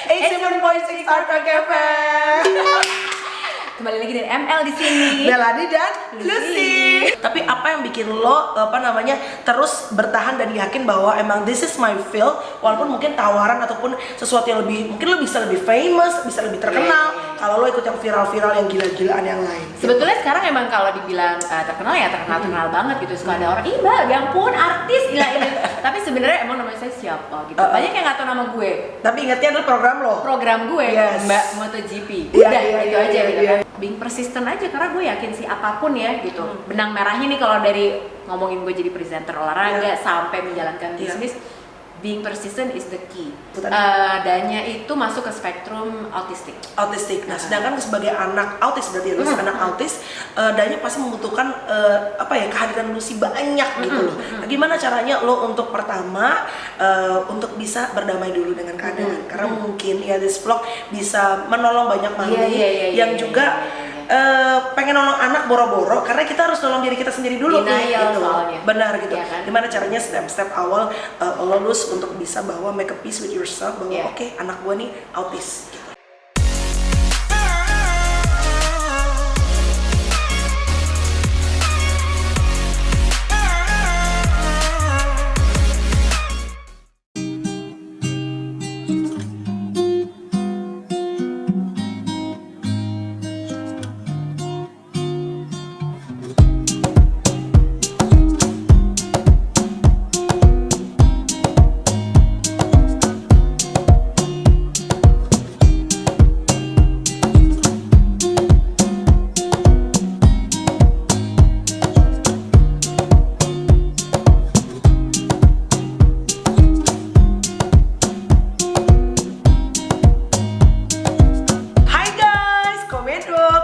87.6 Hard Rock FM. Kembali lagi dengan ML di sini. Melanie dan Lucy. Tapi apa yang bikin lo terus bertahan dan yakin bahwa emang this is my field, walaupun mungkin tawaran ataupun sesuatu yang mungkin lo bisa lebih famous, bisa lebih terkenal. Kalau lo ikut yang viral-viral yang gila-gilaan yang lain. Sebetulnya sekarang emang kalau dibilang terkenal ya terkenal banget gitu. Suka ada orang, ih mbak, ya ampun artis gila ini. Tapi sebenarnya emang namanya saya siapa gitu. Banyak yang nggak tahu nama gue. Tapi ingatnya adalah program lo. Program gue, Yes. Mbak MotoGP. Iya, Udah iya, gitu iya, aja iya, gitu iya. kan. Being persistent aja karena gue yakin sih apapun ya gitu. Benang merahnya nih kalau dari ngomongin gue jadi presenter olahraga sampai menjalankan bisnis, being persistent is the key. Danya itu masuk ke spektrum autistik. Autistik. Nah, sedangkan sebagai anak autis berarti ya, anak autis, Danya pasti membutuhkan kehadiran Lucy banyak gitu loh. Nah, gimana caranya lo untuk pertama untuk bisa berdamai dulu dengan keadaan? Karena mungkin ya this vlog bisa menolong banyak mami yang juga pengen nolong anak boro-boro karena kita harus nolong diri kita sendiri dulu Denial gitu. soalnya. Benar gitu. Iya kan? Gimana caranya step-step awal lo lulus untuk bisa bahwa make a peace with yourself bahwa oke, anak gua nih autis gitu.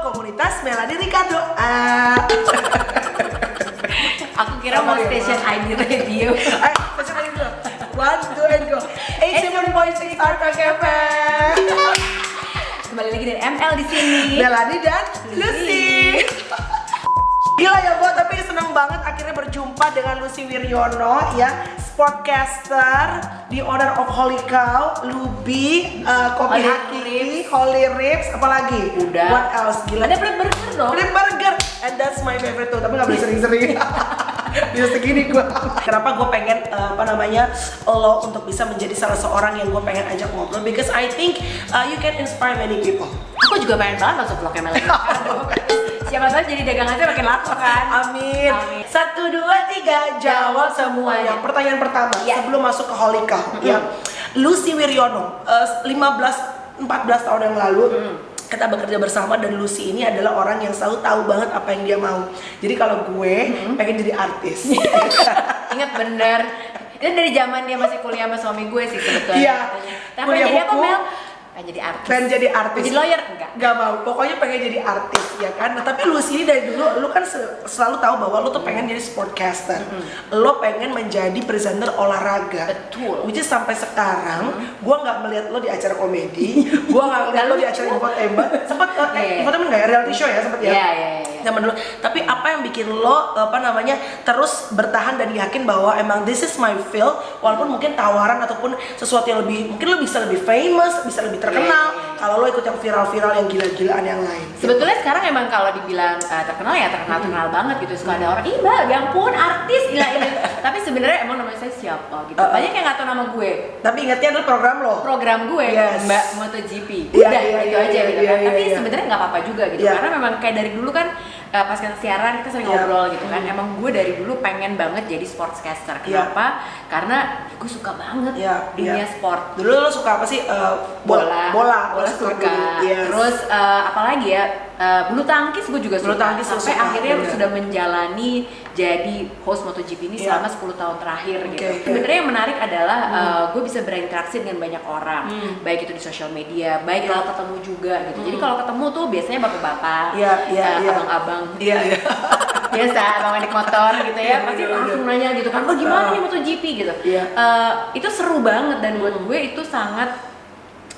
Komunitas Melanie Ricardo. Aku kira mau station ID radio. Station ID dulu. 1, 2, and go. 87.6 Hard Rock FM. Kembali lagi dengan ML di sini. Melanie dan Lucy. Gila ya Bo, tapi seneng banget akhirnya berjumpa dengan Lucy Wiryono ya, sportcaster, the owner of Holy Cow, Lubi, Kopi Hakiki, Holy Ribs, apalagi? Udah. What else? Gila. Ada Flat Burger dong. Flat Burger, and that's my favorite tuh, tapi gak boleh sering-sering. Bisa segini gue. Kenapa gue pengen lo untuk bisa menjadi salah seorang yang gue pengen ajak ngobrol, because I think you can inspire many people. Aku juga pengen banget masuk vlognya Melanie. Siapa tahu jadi dagangannya makin laku kan. Amin. 1, 2, 3 jawab semuanya. Pertanyaan pertama sebelum masuk ke Holy Cow ya. Lucy Wiryono 14 tahun yang lalu kita bekerja bersama dan Lucy ini adalah orang yang selalu tahu banget apa yang dia mau. Jadi kalau gue pengen jadi artis. Ingat bener. Itu dari zaman dia masih kuliah sama suami gue sih sebetulnya. Iya. Tapi Kuliah jadi apa hukum. Mel? Pengen jadi artis. Pengen jadi artis. Jadi lawyer enggak? Gak mau, pokoknya pengen jadi artis ya kan. Nah, tapi Lucy ini dari dulu, lu kan selalu tahu bahwa lu tuh pengen jadi sportcaster. Lo pengen menjadi presenter olahraga. Betul. Which is sampai sekarang, gua nggak melihat lo di acara komedi, gua nggak melihat lo di acara infotainment. Sempet infotainment nggak ya, reality show ya sempet ya. Iya. Zaman dulu. Tapi apa yang bikin lo terus bertahan dan yakin bahwa emang this is my field, walaupun mungkin tawaran ataupun sesuatu yang mungkin lo bisa lebih famous, bisa lebih terkenal. Kalau lo ikut yang viral-viral yang gila-gilaan yang lain. Sebetulnya sekarang emang kalau dibilang terkenal ya terkenal banget gitu. Suka ada orang, ih mbak, ya ampun artis gila ini. Tapi sebenarnya emang namanya saya siapa gitu. Banyak yang nggak tahu nama gue. Tapi ingatnya adalah program lo. Program gue, Yes. Mbak MotoGP. Iya, Udah iya, gitu iya, aja iya, gitu iya, kan. iya, Tapi iya. sebenarnya nggak apa-apa juga gitu. Iya. Karena memang kayak dari dulu kan pas kita siaran kita sering ngobrol gitu kan. Emang gue dari dulu pengen banget jadi sportscaster. Kenapa? Karena gue suka banget dunia sport. Dulu lo suka apa sih? Bola suka. dulu. Yes. Terus apalagi ya, bulu tangkis gue juga Bulu suka. tangkis lo Sampai suka, akhirnya bener. sudah menjalani jadi host MotoGP ini selama 10 tahun terakhir gitu. Okay. Sebenarnya yang menarik adalah gue bisa berinteraksi dengan banyak orang, baik itu di sosial media, baik kalau ketemu juga gitu. Jadi kalau ketemu tuh biasanya bapak-bapak, abang-abang, biasa abang naik motor gitu ya, pasti langsung nanya gitu kan, oh gimana nih MotoGP gitu. Itu seru banget dan buat gue itu sangat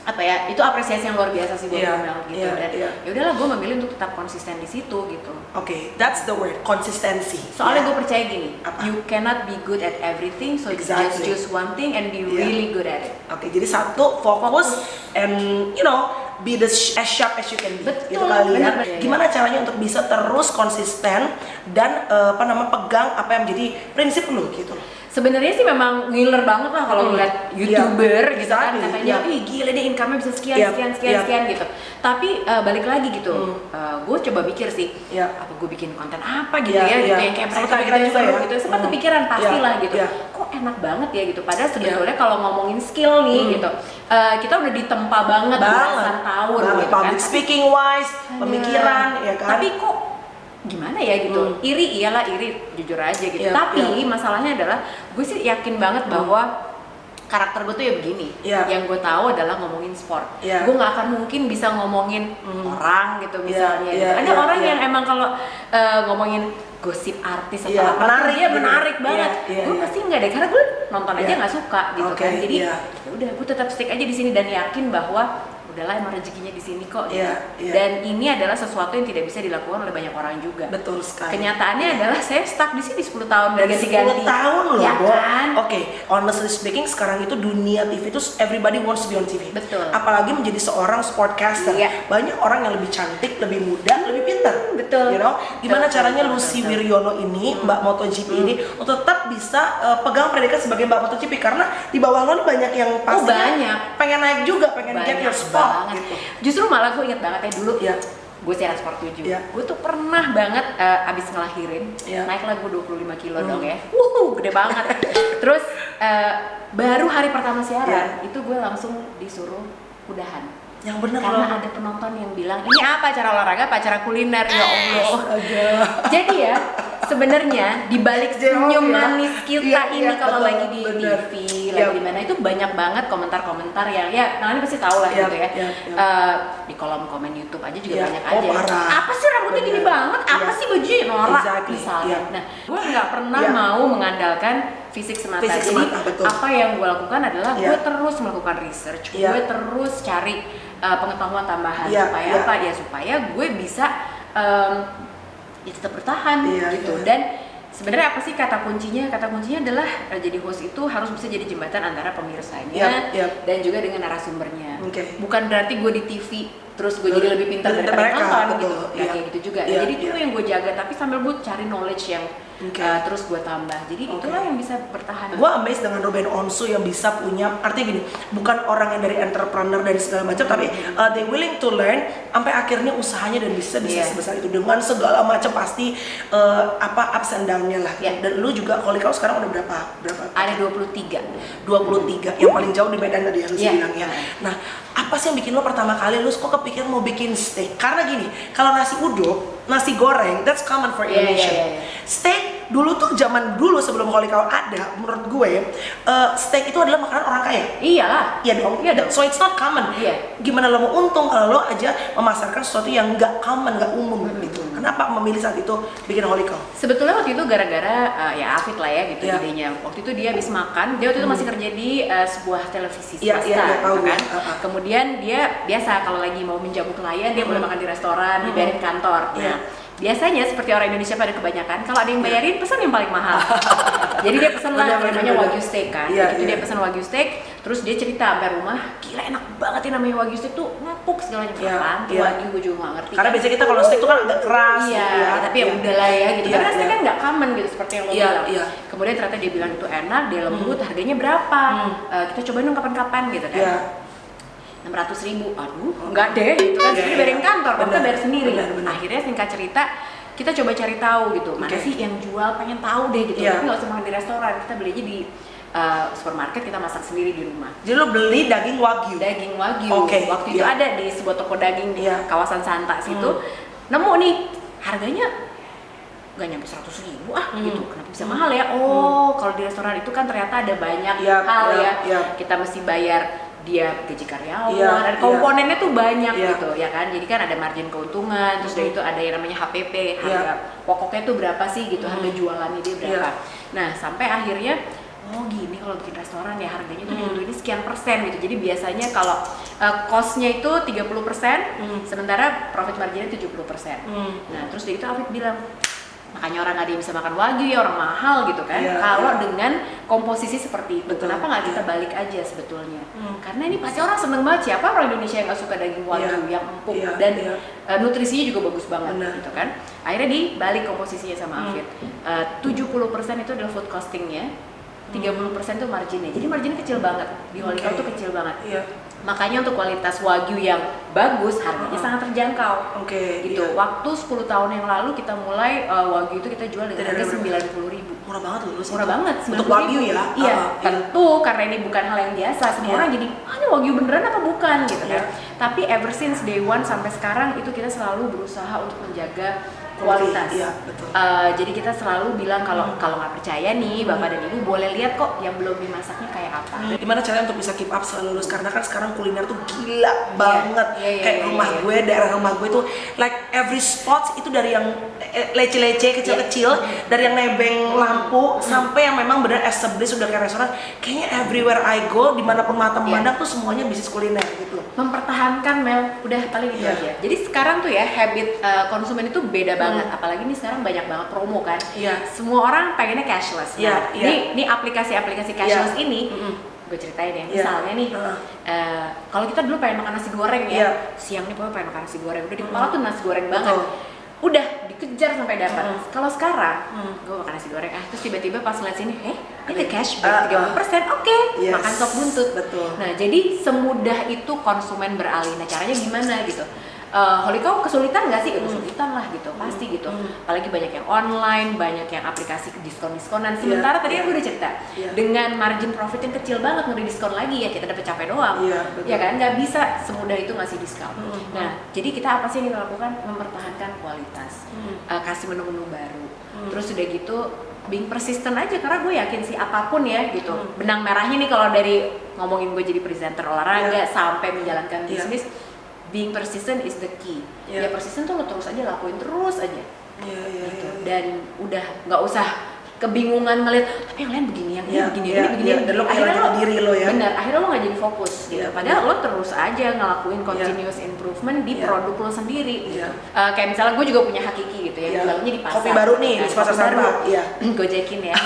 apa ya, itu apresiasi yang luar biasa sih buat Mel gitu. Dan ya udahlah, gue memilih untuk tetap konsisten di situ gitu. Oke, that's the word, konsistensi. Soalnya gue percaya gini, you cannot be good at everything, so just choose one thing and be really good at it. Oke, jadi satu, fokus and be as sharp as you can be. Betul, gitu kali ya. bener. Gimana caranya untuk bisa terus konsisten dan pegang apa yang menjadi prinsip lu gitu. Sebenarnya sih memang ngiler banget lah kalau ngeliat YouTuber gitu kan, katanya ih gila deh income-nya bisa sekian gitu. Tapi balik lagi gitu, gue coba mikir sih, apa gue bikin konten apa gitu gitu yang kayak mereka gitu, sempat kepikiran pastilah gitu. Kok enak banget ya gitu, padahal sebetulnya kalau ngomongin skill nih gitu, kita udah ditempa banget belasan tahun gitu kan. Public speaking wise, pemikiran ya kan. Tapi kok gimana ya gitu, iri jujur aja gitu. Tapi masalahnya adalah gue sih yakin banget bahwa karakter gue tuh ya begini. Yang gue tahu adalah ngomongin sport. Gue nggak akan mungkin bisa ngomongin orang gitu misalnya. Ada orang yang emang kalau ngomongin gosip artis atau apa menarik banget. Gue pasti nggak deh, karena gue nonton aja nggak suka gitu kan. Jadi ya udah, gue tetap stick aja di sini dan yakin bahwa udahlah emang rezekinya di sini kok. Dan ini adalah sesuatu yang tidak bisa dilakukan oleh banyak orang juga. Betul sekali. Kenyataannya adalah saya stuck di sini 10 tahun dari ganti-ganti. 10 tahun loh, ya kan? Oke, honestly speaking, sekarang itu dunia TV itu everybody wants to be on TV. Betul. Apalagi menjadi seorang sportcaster. Banyak orang yang lebih cantik, lebih muda, lebih pintar. Betul. Gimana caranya Lucy Wiryono ini, Mbak MotoGP ini untuk tetap bisa pegang predikat sebagai Mbak MotoGP, karena di bawah lo banyak yang pastinya pengen naik juga, pengen get your spot. Gitu. Justru malah gue inget banget ya dulu gue siaran Sport 7. Gue tuh pernah banget abis ngelahirin naiklah gue 25 kilo dong ya. Gede banget. Terus baru hari pertama siaran itu gue langsung disuruh udahan. Yang benar karena ada penonton yang bilang ini apa, acara olahraga apa acara kuliner. Ya Allah. Jadi ya sebenarnya di balik senyum manis kita ini kalau lagi di TV, lagi di mana, itu banyak banget komentar-komentar yang kalian pasti tahu lah gitu ya. Di kolom komen YouTube aja juga banyak aja. Apa sih rambutnya gini banget? Apa sih bajunya norak misalnya. Nah, gue nggak pernah mau mengandalkan fisik semata. Jadi apa yang gue lakukan adalah gue terus melakukan research, gue terus cari pengetahuan tambahan supaya apa ya, supaya gue bisa tetap bertahan gitu. Dan sebenarnya apa sih kata kuncinya? Kata kuncinya adalah jadi host itu harus bisa jadi jembatan antara pemirsanya dan juga dengan narasumbernya. Bukan berarti gue di TV terus gue jadi lebih pintar daripada penonton gitu. Kayak gitu juga. Jadi itu yang gue jaga, tapi sambil gue cari knowledge yang terus gue tambah. Jadi itulah yang bisa bertahan. Gue amazed dengan Ruben Onsu yang bisa punya, artinya gini, bukan orang yang dari entrepreneur dari segala macam, tapi they willing to learn sampai akhirnya usahanya dan bisa sebesar itu dengan segala macam pasti ups and down-nya lah. Dan lu juga, kalau kau sekarang udah berapa? Ada 23. Yang paling jauh di Medan tadi yang lu bilang ya. Nah, apa sih yang bikin lo pertama kali lu kok kepikiran mau bikin steak? Karena gini, kalau nasi uduk, nasi goreng, that's common for Indonesia. Steak dulu tuh zaman dulu sebelum Holy Cow ada, menurut gue steak itu adalah makanan orang kaya. Iya dong. So it's not common. Gimana lo mau untung kalau lo aja memasarkan sesuatu yang nggak common, nggak umum gitu. Kenapa memilih saat itu bikin Holy Cow? Sebetulnya waktu itu gara-gara Afid lah ya gitu idenya. Waktu itu dia habis makan, dia waktu itu masih kerja di sebuah televisi swasta gitu kan. Kemudian dia biasa kalau lagi mau menjamu klien dia boleh makan di restoran, dibayarin kantor. Nah, biasanya seperti orang Indonesia pada kebanyakan, kalau ada yang bayarin pesan yang paling mahal. Jadi dia pesan lah namanya Wagyu steak kan. Gitu dia pesan Wagyu steak, terus dia cerita sampai rumah, gila enak banget ya namanya Wagyu steak tuh, ngapuk segalanya apaan. Wagyu gue juga gak ngerti. Karena kan. biasanya kita kalau steak tuh kan agak keras. Tapi ya udahlah ya gitu. Karena steak kan nggak common gitu seperti yang lo bilang. Kemudian ternyata dia bilang itu enak, dia lembut, harganya berapa? Kita cobain dong kapan-kapan gitu kan. 600.000, aduh enggak deh gitu kan, jadi bayarin kantor, kita bayar sendiri. Akhirnya singkat cerita kita coba cari tahu gitu, mana sih yang jual, pengen tahu deh gitu. Tapi nggak usah makan di restoran, kita beli aja di supermarket, kita masak sendiri di rumah. Jadi lo beli daging wagyu? Daging wagyu. Waktu itu ada di sebuah toko daging di kawasan Santa situ, nemu nih harganya nggak nyampe 100.000 gitu. Kenapa bisa mahal ya? Kalau di restoran itu kan ternyata ada banyak hal ya. Kita mesti bayar dia gaji karyawan, dan komponennya tuh banyak gitu ya kan. Jadi kan ada margin keuntungan, terus dari itu ada yang namanya HPP, harga pokoknya tuh berapa sih gitu, harga jualannya dia berapa. Nah sampai akhirnya oh gini kalau bikin restoran ya harganya tuh ditentuin sekian persen gitu. Jadi biasanya kalau cost-nya itu 30%, sementara profit marginnya 70%. Nah terus dari itu Afif bilang, makanya orang nggak ada yang bisa makan wagyu ya, orang mahal gitu kan. Kalau dengan komposisi seperti itu, kenapa nggak kita balik aja sebetulnya? Karena ini pasti orang seneng banget, siapa orang Indonesia yang nggak suka daging wagyu yang empuk dan nutrisinya juga bagus banget gitu kan. Akhirnya dibalik komposisinya sama Afid. 70% itu adalah food costingnya, 30% itu marginnya. Jadi marginnya kecil banget di Holy Cow tuh kecil banget. Makanya untuk kualitas wagyu yang bagus harganya sangat terjangkau. Gitu. Waktu 10 tahun yang lalu kita mulai wagyu itu kita jual dengan harga 90.000. Murah banget loh. Murah banget. Untuk wagyu ya. Iya. Tentu karena ini bukan hal yang biasa. Semua orang jadi, ini wagyu beneran apa bukan gitu kan. Tapi ever since day one sampai sekarang itu kita selalu berusaha untuk menjaga kualitas. Jadi kita selalu bilang kalau nggak percaya nih bapak dan ibu boleh lihat kok yang belum dimasaknya kayak apa. Gimana caranya untuk bisa keep up selalu lulus, karena kan sekarang kuliner tuh gila banget. Kayak rumah gue, daerah rumah gue tuh like every spot itu dari yang lece-lece kecil-kecil, dari yang nebeng lampu sampai yang memang benar established sudah kayak restoran. Kayaknya everywhere I go, dimanapun mata memandang tuh semuanya bisnis kuliner gitu. Mempertahankan Mel, udah paling itu aja. Jadi sekarang tuh ya habit konsumen itu beda banget. Apalagi nih sekarang banyak banget promo kan. Semua orang pengennya cashless. Ini aplikasi-aplikasi cashless ini gue ceritain ya. Misalnya nih, kalau kita dulu pengen makan nasi goreng ya, siang nih pokoknya pengen makan nasi goreng. Udah di kepala tuh nasi goreng banget. Udah dikejar sampai dapat. Kalau sekarang gue makan nasi goreng, terus tiba-tiba pas ngeliat sini, ada cashback 30%, makan sop buntut. Nah jadi semudah itu konsumen beralih. Nah caranya gimana gitu? Holy Cow kesulitan nggak sih? Kesulitan lah gitu, pasti gitu. Apalagi banyak yang online, banyak yang aplikasi diskon-diskonan. Sementara tadi gue udah cerita, dengan margin profit yang kecil banget mau didiskon lagi ya kita dapat capek doang, ya kan? Nggak bisa semudah itu ngasih diskon. Nah, jadi kita apa sih yang kita lakukan? Mempertahankan kualitas, kasih menu-menu baru. Terus udah gitu, being persistent aja karena gue yakin sih apapun ya gitu. Benang merahnya nih kalau dari ngomongin gue jadi presenter olahraga sampai menjalankan bisnis. Being persistent is the key. Ya persistent tuh lo terus aja lakuin terus aja. Gitu. Dan udah nggak usah kebingungan ngeliat tapi yang lain begini, yang ini begini, ini begini. Dan lo kehilangan diri lo ya. Bener, akhirnya lo nggak jadi fokus. Gitu. Padahal lo terus aja ngelakuin continuous improvement di produk lo sendiri. Gitu. Kayak misalnya gue juga punya Hakiki gitu ya, jualnya di pasar. Kopi baru nih di pasar Santa. Gojekin ya.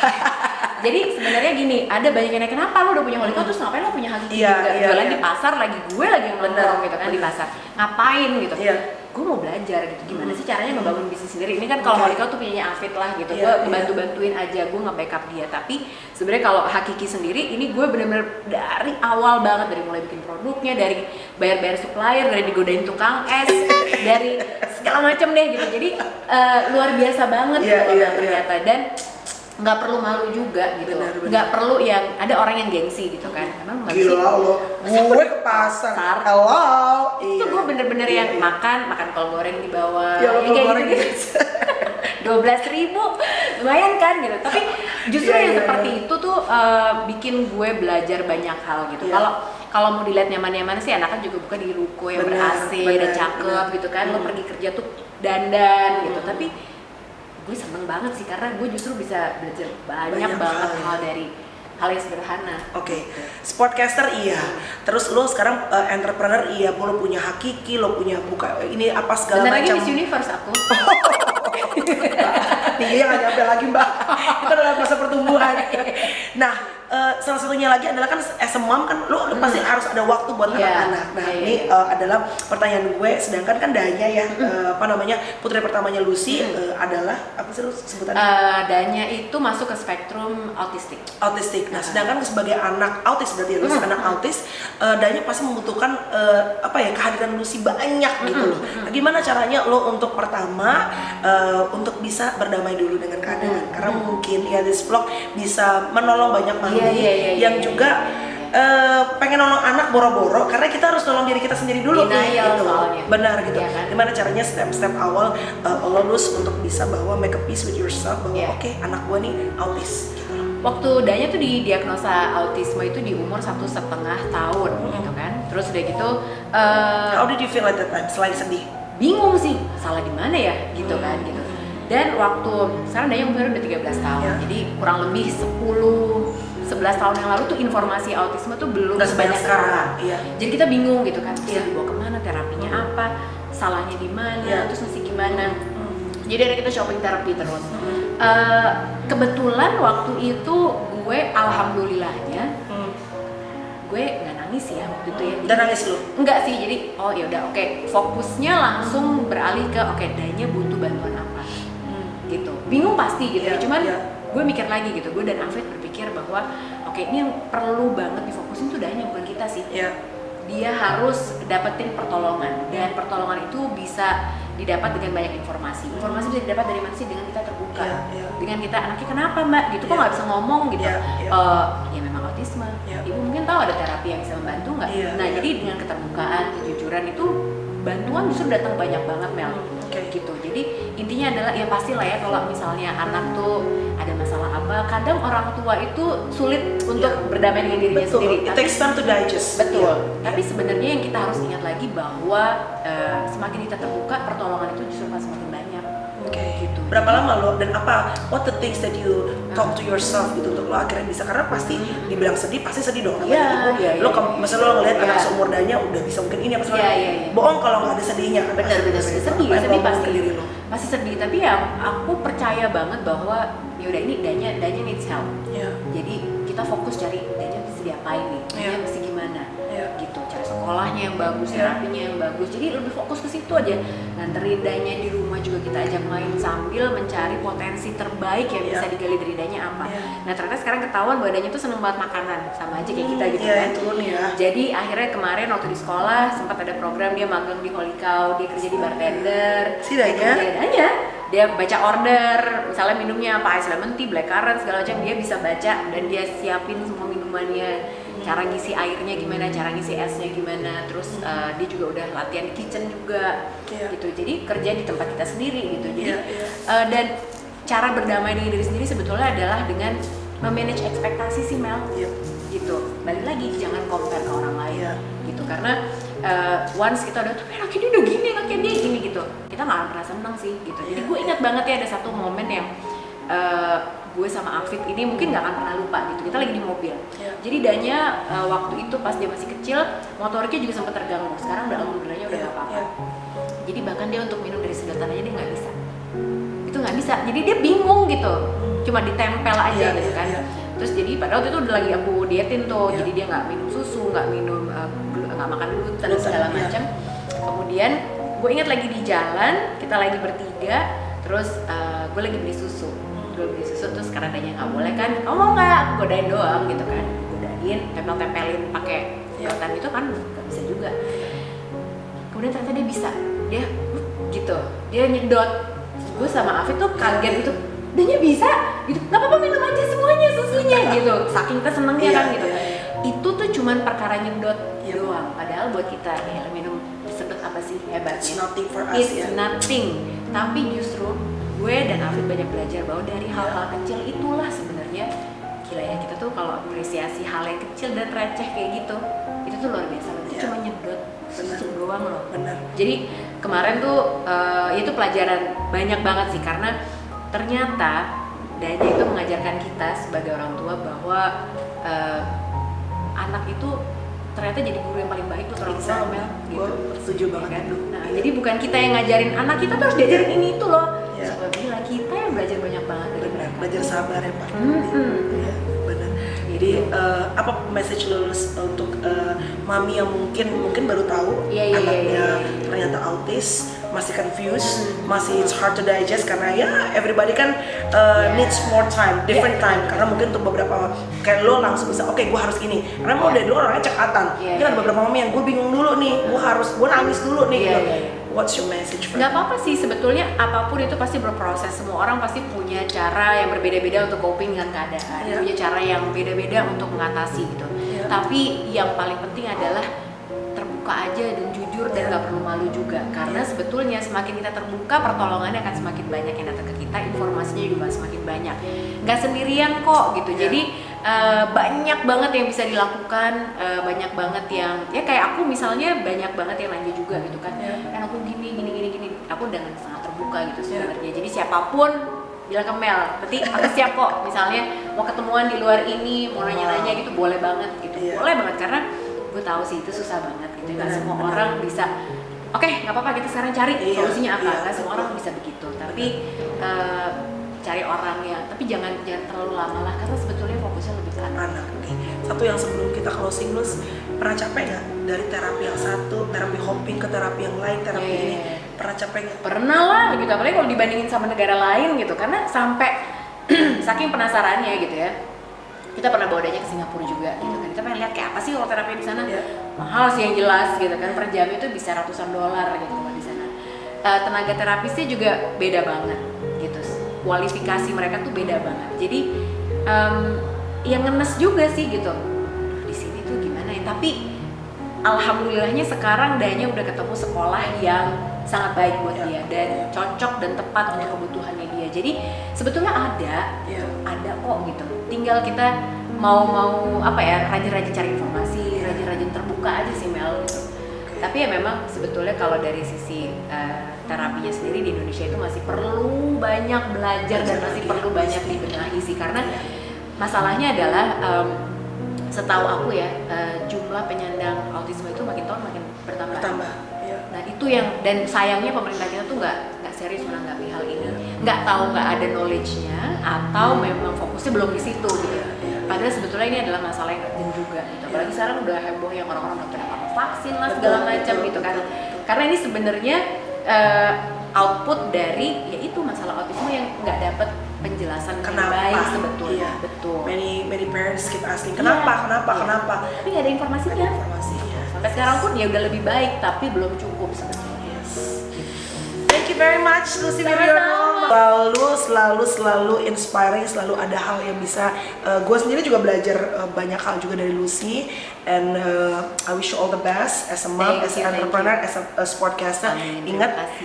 Jadi sebenarnya gini, ada banyak yang nanya kenapa lo udah punya Holy Cow terus ngapain lo punya Hakiki juga? Jualan di pasar lagi, gue lagi nongkrong gitu kan di pasar. Ngapain gitu? Gue mau belajar gitu, gimana sih caranya ngebangun bisnis sendiri. Ini kan kalau Holy Cow tuh punyanya Afid lah gitu, gue ngebantu-bantuin aja, gue nge-backup dia. Tapi sebenarnya kalau Hakiki sendiri, ini gue bener-bener dari awal banget, dari mulai bikin produknya, dari bayar-bayar supplier, dari digodain tukang es, dari segala macem deh gitu. Jadi luar biasa banget ternyata. Dan nggak perlu malu juga gitu, nggak perlu yang ada orang yang gengsi gitu kan. Emang gila lo, gue ke pasar, hello, itu gue bener-bener yang makan kol goreng di bawah, kayak gitu. 12.000 lumayan kan gitu. Tapi justru yang seperti itu tuh bikin gue belajar banyak hal gitu. Kalau mau dilihat nyaman-nyaman sih anaknya juga buka di ruko yang ber-AC dan cakep gitu kan. Lo pergi kerja tuh dandan gitu. Tapi gue seneng banget sih karena gue justru bisa belajar banyak banget hal dari hal yang sederhana. Sportcaster terus lo sekarang entrepreneur lo punya Hakiki, lo punya buka ini apa segala macam. Bener lagi Miss Universe aku. Tingginya nggak nyampe lagi mbak, kita dalam masa pertumbuhan. Nah salah satunya lagi adalah kan as a mom kan lo pasti harus ada waktu buat anak-anak. Nah ini adalah pertanyaan gue, sedangkan kan Danya ya putri pertamanya Lucy adalah apa sih lo sebutannya? Danya itu masuk ke spektrum autistik. Nah sedangkan sebagai anak autis berarti Lucy anak autis, Danya pasti membutuhkan kehadiran Lucy banyak gitu loh. Nah, gimana caranya lo untuk pertama untuk bisa berdamai dulu dengan keadaan, karena mungkin this vlog bisa menolong banyak mami yang juga pengen nolong anak boro-boro karena kita harus nolong diri kita sendiri dulu gitu. Benar gitu. Gimana caranya step-step awal lo lulus untuk bisa make a peace with yourself bahwa anak gua nih autis gitu. Waktu Danya tuh didiagnosa autisme itu di umur 1,5 tahun gitu kan. Terus udah gitu how did you feel at that time? Selain sedih, bingung sih, salah di mana ya gitu kan gitu. Dan waktu sekarang Danya umurnya udah 13 tahun, jadi kurang lebih 10 11 tahun yang lalu tuh informasi autisme tuh belum sebanyak sekarang. Iya. Jadi kita bingung gitu kan, dibawa kemana, terapinya apa, salahnya di mana, terus mesti gimana. Jadi ada kita shopping terapi terus. Kebetulan waktu itu gue alhamdulillahnya gue nggak nangis ya waktu itu ya. Dan nangis lu? Enggak sih, jadi oh ya udah oke. Fokusnya langsung beralih ke Danya butuh bantuan apa, gitu. Bingung pasti gitu ya. Cuman gue mikir lagi gitu. Gue dan Afid berpikir bahwa ini yang perlu banget difokusin tuh Danya, bukan kita sih. Dia harus dapetin pertolongan, dan pertolongan itu bisa didapat dengan banyak informasi. Informasi bisa didapat dari mana sih? Dengan kita terbuka, dengan kita anaknya kenapa mbak gitu, kok nggak bisa ngomong gitu. Ya memang autisme. Ibu mungkin tahu ada terapi yang bisa membantu nggak? Nah jadi dengan keterbukaan, kejujuran itu bantuan justru datang banyak banget Mel. Gitu. Jadi intinya adalah ya pastilah ya kalau misalnya anak tuh ada masalah apa, kadang orang tua itu sulit untuk berdamai dengan dirinya sendiri. It takes time to digest. Betul. Tapi sebenarnya yang kita harus ingat lagi bahwa semakin kita terbuka, pertolongan itu justru akan semakin banyak. Gitu. Berapa lama lo dan what the things that you talk to yourself gitu untuk lo akhirnya bisa, karena pasti dibilang sedih pasti sedih dong. Lo misalnya lo ngeliat anak seumur Danya udah bisa mungkin ini apa bohong kalau nggak ada sedihnya. Benar sedih pasti sedih, tapi ya aku percaya banget bahwa yaudah ini Danya needs help. Jadi kita fokus cari Danya mesti diapain nih, Danya mesti gimana gitu, cari sekolahnya yang bagus, terapinya yang bagus. Jadi lebih fokus ke situ aja. Nganterin Danya di rumah juga kita ajak main sambil mencari potensi terbaik yang bisa digali dari Danya apa. Nah ternyata sekarang ketahuan bahwa Danya tuh seneng banget makanan, sama aja kayak kita gitu kan. Jadi akhirnya kemarin waktu di sekolah sempat ada program dia magang di Holy Cow, dia kerja di bartender. Danya dia baca order, misalnya minumnya apa, ice lemon tea, blackcurrant segala macam, dia bisa baca dan dia siapin semua minumannya, cara ngisi airnya gimana, cara ngisi esnya gimana, terus dia juga udah latihan di kitchen juga, gitu. Jadi kerja di tempat kita sendiri gitu. Jadi dan cara berdamai dengan diri sendiri sebetulnya adalah dengan memanage ekspektasi sih Mel, gitu. Balik lagi jangan compare ke orang lain, gitu. Karena once kita udah tuh anaknya dia udah gini, anaknya dia gini gitu, kita nggak akan pernah seneng sih, gitu. Jadi gue ingat banget ya ada satu momen yang gue sama Afid ini mungkin nggak akan pernah lupa gitu. Kita lagi di mobil. Jadi Danya waktu itu pas dia masih kecil motoriknya juga sempat terganggu. Sekarang udah alhamdulillahnya udah nggak apa-apa. Jadi bahkan dia untuk minum dari sedotan aja dia nggak bisa. Itu nggak bisa. Jadi dia bingung gitu. Cuma ditempel aja gitu kan. Terus jadi padahal waktu itu udah lagi aku dietin tuh. Jadi dia nggak minum susu, nggak minum nggak makan gluten segala macam. Kemudian gue ingat lagi di jalan kita lagi bertiga. Terus gue lagi beli susu. Terus karena Danya nggak boleh kan, kamu mau nggak? Aku godain doang gitu kan, godain, tempelin pakai sedotan itu kan nggak bisa juga. Kemudian ternyata dia bisa, dia gitu, dia nyedot. Gue sama Afid tuh kaget gitu, Danya bisa, gitu, nggak apa-apa minum aja semuanya susunya gitu, saking kita senengnya kan gitu. Itu tuh cuman perkara nyedot doang, padahal buat kita ya minum sedot apa sih hebatnya? It's nothing for us. It's nothing, tapi justru gue dan Afid banyak belajar bahwa dari hal-hal kecil itulah sebenarnya gila ya, kita tuh kalau apresiasi hal yang kecil dan receh kayak gitu itu tuh luar biasa. Itu cuma nyedot susu doang loh. Jadi kemarin tuh itu pelajaran banyak banget sih, karena ternyata Danya itu mengajarkan kita sebagai orang tua bahwa anak itu ternyata jadi guru yang paling baik tuh orang tua, Mel. Gitu. Setuju banget kan? Nah, jadi bukan kita yang ngajarin anak kita terus diajarin ini itu loh. Sebabnya kita yang belajar banyak banget dari mereka. Belajar sabar ya Pak. Benar. Jadi apa message lo untuk mami yang mungkin baru tahu anaknya ternyata autis, masih confused, masih it's hard to digest karena ya everybody kan needs more time, different time. Karena mungkin untuk beberapa kayak lo langsung bisa oke, gue harus gini. Karena mau dari dulu orangnya cekatan. Mungkin ada beberapa mami yang gue bingung dulu nih, gue nangis dulu nih. What's your message for? Gak apa-apa sih sebetulnya, apapun itu pasti berproses. Semua orang pasti punya cara yang berbeda-beda untuk coping dengan keadaan, punya cara yang beda-beda untuk mengatasi gitu. Tapi yang paling penting adalah terbuka aja dan jujur dan gak perlu malu juga. Karena sebetulnya semakin kita terbuka, pertolongannya akan semakin banyak yang datang ke kita, informasinya juga semakin banyak. Gak sendirian kok gitu. Jadi banyak banget yang bisa dilakukan, banyak banget yang ya kayak aku misalnya banyak banget yang nanya juga gitu kan. Kan aku gini, aku dengan sangat terbuka gitu sebenarnya. Jadi siapapun bilang ke Mel, berarti aku siap kok, misalnya mau ketemuan di luar ini, mau nanya-nanya gitu, boleh banget gitu, boleh banget, karena gue tahu sih itu susah banget gitu, nggak semua orang bisa, oke, nggak apa-apa kita sekarang cari solusinya apa, nggak semua orang bisa begitu, tapi cari orang yang, tapi jangan terlalu lama lah, karena sebetulnya fokusnya lebih ke anak. Satu yang sebelum kita closing, Luz, pernah capek nggak dari terapi yang satu, terapi hopping ke terapi yang lain, terapi ini, pernah capek nggak? Pernah lah gitu, apalagi kalau dibandingin sama negara lain gitu, karena sampai saking penasarannya gitu ya, kita pernah bawa Danya ke Singapura juga gitu kan, kita pengen lihat kayak apa sih kalau terapi di sana, mahal sih yang jelas gitu kan, per jam itu bisa ratusan dolar gitu kalau di sana. Tenaga terapisnya juga beda banget gitu, kualifikasi mereka tuh beda banget, jadi yang ngenes juga sih gitu, di sini tuh gimana ya, tapi alhamdulillahnya sekarang Danya udah ketemu sekolah yang sangat baik buat dia dan cocok dan tepat untuk kebutuhannya dia. Jadi sebetulnya ada kok gitu. Tinggal kita mau apa ya, rajin-rajin cari informasi, rajin-rajin terbuka aja sih Mel gitu. Tapi ya memang sebetulnya kalau dari sisi terapinya sendiri di Indonesia itu masih perlu banyak belajar dan masih perlu banyak dibenahi sih, karena masalahnya adalah setahu aku ya, jumlah penyandang autisme itu makin tahun makin bertambah. Nah itu yang, dan sayangnya pemerintah kita tuh nggak serius menanggapi hal ini, nggak ada knowledge-nya atau memang fokusnya belum di situ gitu. Padahal sebetulnya ini adalah masalah yang urgent juga gitu. Apalagi sekarang udah heboh yang orang-orang udah kena vaksin lah segala macam gitu kan. Karena ini sebenarnya output dari yaitu masalah autisme yang nggak dapat penjelasan dengan baik sebetulnya. Betul. Many parents keep asking kenapa. Tapi nggak ada informasinya. Sampai sekarang pun ya udah lebih baik, tapi belum cukup sebetulnya. Thank you very much, Lucy Wiryono. Selalu inspiring, selalu ada hal yang bisa. Gue sendiri juga belajar banyak hal juga dari Lucy, and I wish you all the best as a mom, as an entrepreneur, as a sportcaster. Ingat,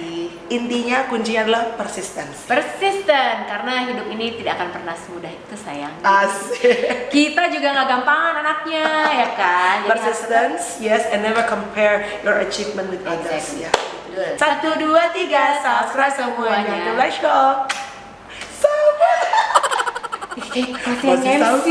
intinya kuncinya adalah persisten, karena hidup ini tidak akan pernah semudah itu sayang. Asik. Kita juga nggak gampangan anaknya ya kan. Jadi persistence, yes, and never compare your achievement with others. Exactly. 1, 2, 3, subscribe semuanya. Coba show. Sama. Kasihan MC.